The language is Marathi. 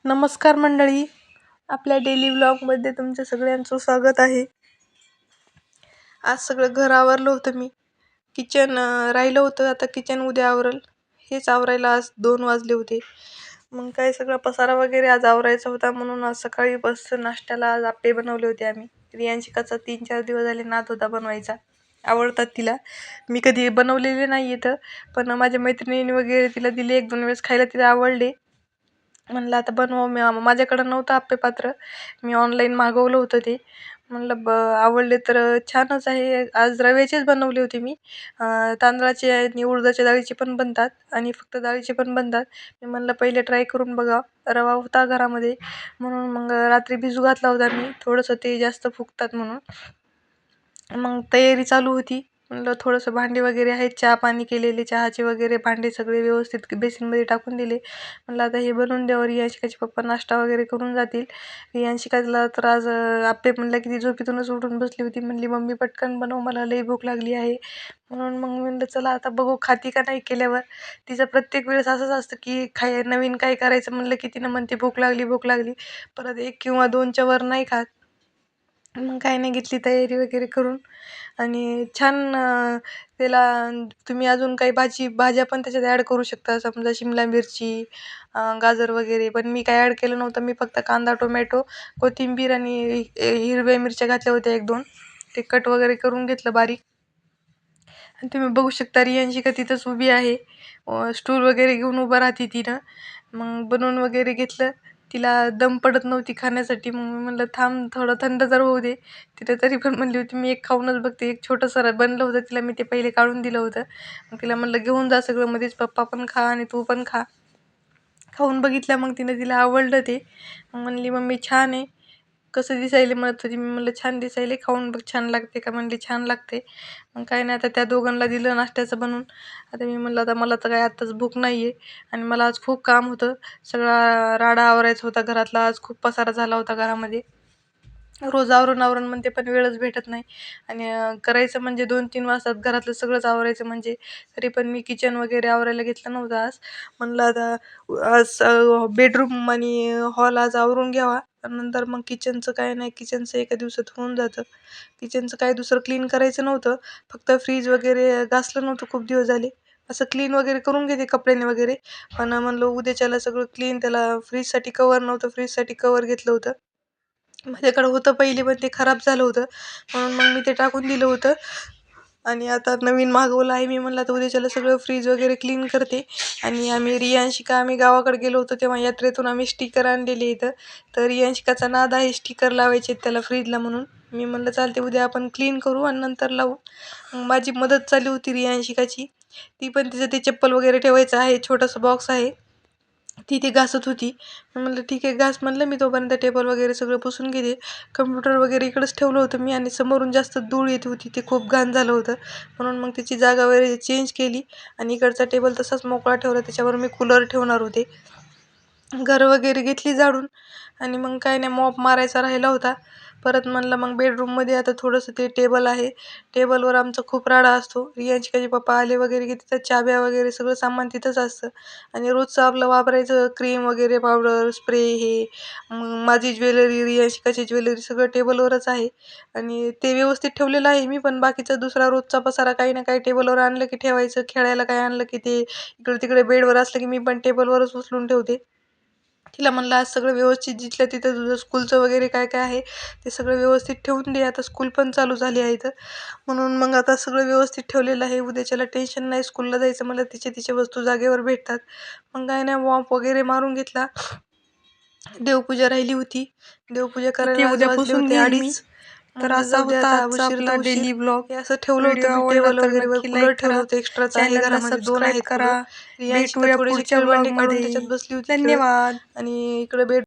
नमस्कार मंडळी, आपल्या डेली व्लॉगमध्ये तुमचं सगळ्यांचं स्वागत आहे. आज सगळं घर आवरलं होतं मी. किचन राहिलं होतं, आता किचन उद्या आवरल. हेच आवरायला आज 2 वाजले होते. मग काय सगळा पसारा वगैरे आज आवरायचा होता, म्हणून आज सकाळी बस नाश्त्याला आज आप्पे बनवले होते आम्ही. रियांशिकाचा 3-4 दिवस झाले नाद होता बनवायचा. आवडतात तिला. मी कधी बनवलेले नाही इथं, पण माझ्या मैत्रिणींनी वगैरे तिला दिले 1-2 वेळेस खायला, तिला आवडले. म्हणलं आता बनवा. माझ्याकडं नव्हतं आप्पे पात्र, मी ऑनलाईन मागवलं होतं ते. म्हणलं आवडले तर छानच आहे. आज रव्याचेच बनवले होते मी. तांदळाचे आणि उडदाच्या डाळीचे पण बनतात आणि फक्त डाळीचे पण बनतात. मी म्हणलं पहिले ट्राय करून बघा. रवा होता घरामध्ये, म्हणून मग रात्री भिजू घातला होता मी, थोडंसं ते जास्त फुगतात म्हणून. मग तयारी चालू होती. म्हणलं थोडंसं भांडी वगैरे आहेत, चहा पाणी केलेले, चहाचे वगैरे भांडे सगळे व्यवस्थित बेसिनमध्ये टाकून दिले. म्हणलं आता हे बनवून द्यावं. रियांशिकाचे पप्पा नाश्ता वगैरे करून जातील. रियांशिकाला तर आज आप्पे म्हणलं की ती झोपेतूनच उठून बसली होती. म्हणली मम्मी पटकन बनव, मला लई भूक लागली आहे. म्हणून मग म्हणलं चला आता बघू खाती का नाही केल्यावर. तिचं प्रत्येक वेळेस असंच असतं की नवीन काय करायचं म्हणलं की तिनं म्हणते भूक लागली भूक लागली. परत 1 किंवा 2च्या वर नाही खात. मग काही नाही, घेतली तयारी वगैरे करून. आणि छान त्याला तुम्ही अजून काही भाज्या पण त्याच्यात ॲड करू शकता, समजा शिमला मिरची, गाजर वगैरे. पण मी काय ॲड केलं नव्हतं. मी फक्त कांदा, टोमॅटो, कोथिंबीर आणि हिरव्या मिरच्या घातल्या होत्या 1-2. ते कट वगैरे करून घेतलं बारीक. आणि तुम्ही बघू शकता रियांशिका तिथंच उभी आहे. स्टूल वगैरे घेऊन उभं राहते तिनं. मग बनवून वगैरे घेतलं. तिला दम पडत नव्हती खाण्यासाठी. मग मी म्हणलं थांब थोडं थंड जर होऊ दे. तिथं तरी पण म्हणली होती मी एक खाऊनच बघते. एक छोटंसं बनलं होतं तिला, मी ते पहिले काढून दिलं होतं. मग तिला म्हणलं घेऊन जा सगळं, मध्येच पप्पा पण खा आणि तू पण खा. खाऊन बघितलं, मग तिला आवडलं ते. मग म्हणली मम्मी छान आहे. कसं दिसायले म्हणत होती. मी म्हणलं छान दिसायले, खाऊन बघ छान लागते का. म्हणली छान लागते. मग काय नाही, आता त्या दोघांना दिलं नाश्त्याचं बनवून. आता मी म्हणलं आता मला तर काय आत्ताच भूक नाही आहे आणि मला आज खूप काम होतं. सगळा राडा आवरायचा होता घरातला. आज खूप पसारा झाला होता घरामध्ये. रोज आवरून म्हणते पण वेळच भेटत नाही. आणि करायचं म्हणजे 2-3 वाजतात घरातलं सगळंच आवरायचं म्हणजे. तरी पण मी किचन वगैरे आवरायला घेतलं नव्हतं आज. म्हणलं आता आज बेडरूम आणि हॉल आज आवरून घ्यावा. नंतर मग किचनचं काय नाही, किचनचं एका दिवसात होऊन जातं. किचनचं काय दुसरं क्लीन करायचं नव्हतं, फक्त फ्रीज वगैरे घासलं नव्हतं खूप दिवस झाले. असं क्लीन वगैरे करून घेते कपड्याने वगैरे. पण म्हणलं उद्याच्याला सगळं क्लीन. त्याला फ्रीजसाठी कवर नव्हतं, फ्रीजसाठी कवर घेतलं होतं. माझ्याकडं होतं पहिले, पण ते खराब झालं होतं, म्हणून मग मी ते टाकून दिलं होतं. आणि आता नवीन मागवलं आहे. मी म्हणलं आता उद्याच्याला सगळं फ्रीज वगैरे क्लीन करते. आणि आम्ही गावाकडे गेलो होतो तेव्हा यात्रेतून आम्ही स्टिकर आणलेले इथं. तर रियांशिकाचा नाद आहे स्टिकर लावायचे त्याला फ्रीजला, म्हणून मी म्हणलं चालते उद्या आपण क्लीन करू आणि नंतर लावू. मग माझी मदत चालू होती रियांशिकाची. ती पण तिचं ते चप्पल वगैरे ठेवायचं आहे, छोटंसं बॉक्स आहे, ती घासत होती. म्हणलं ठीक आहे घास, म्हणलं मी तोपर्यंत टेबल वगैरे सगळं पुसून घेते. कम्प्युटर वगैरे इकडंच ठेवलं होतं मी आणि समोरून जास्त धूळ येत होती, ते खूप घाण झालं होतं. म्हणून मग त्याची जागा वगैरे चेंज केली आणि इकडचा टेबल तसाच मोकळा ठेवला. त्याच्यावर मी कूलर ठेवणार होते. घर वगैरे घेतली झाडून. आणि मग काय नाही, मॉप मारायचा राहिला होता. परत म्हणलं मग बेडरूममध्ये आता थोडंसं ते टेबल आहे, टेबलवर आमचा खूप राडा असतो. रियांशिकाचे पप्पा आले वगैरे की तिथं चाव्या वगैरे सगळं सामान तिथंच असतं. आणि रोजचं आपलं वापरायचं क्रीम वगैरे, पावडर, स्प्रे, हे मग माझी ज्वेलरी, रियांशिकाची ज्वेलरी सगळं टेबलवरच आहे. आणि ते व्यवस्थित ठेवलेलं आहे मी. पण बाकीचा दुसरा रोजचा पसारा काही ना काही टेबलवर आणलं की ठेवायचं. खेळायला काय आणलं की ते इकडे तिकडे बेडवर असलं की मी पण टेबलवरच उचलून ठेवते. तिला म्हणलं आज सगळं व्यवस्थित जिथलं तिथं तुझं स्कूलचं वगैरे काय काय आहे ते सगळं व्यवस्थित ठेवून दे. आता स्कूल पण चालू झाली आहे इथं, म्हणून मग आता सगळं व्यवस्थित ठेवलेलं आहे. उद्याच्याला टेन्शन नाही, स्कूलला जायचं मला तिचे वस्तू जागेवर भेटतात. मग काय नाही, वॉम्प वगैरे मारून घेतला. देवपूजा राहिली होती, देवपूजा करायला आज उद्या वाजले पुसून होते घेईल मी. 2:30. तर म्हणलं असा जाऊ दे होता आता, आजचा उशीर तर आपला उशीर. Daily blog. हे असं ठेवलं व्हिडिओ होतं मी आवडला टेबल तर वगैरे वर, नक्की कूलर लाईक ठेवलं करा, होतं एक्स्ट्राचं आहे चॅनलला घरामध्ये, 2 सबस्क्राईब आहेत कूलर. करा. रियांशिका भेटूया थोडेसे पुढच्या खेळभांडे काढून ब्लॉगमध्ये. त्याच्यात बसली होती, धन्यवाद. आणि इकडे बेड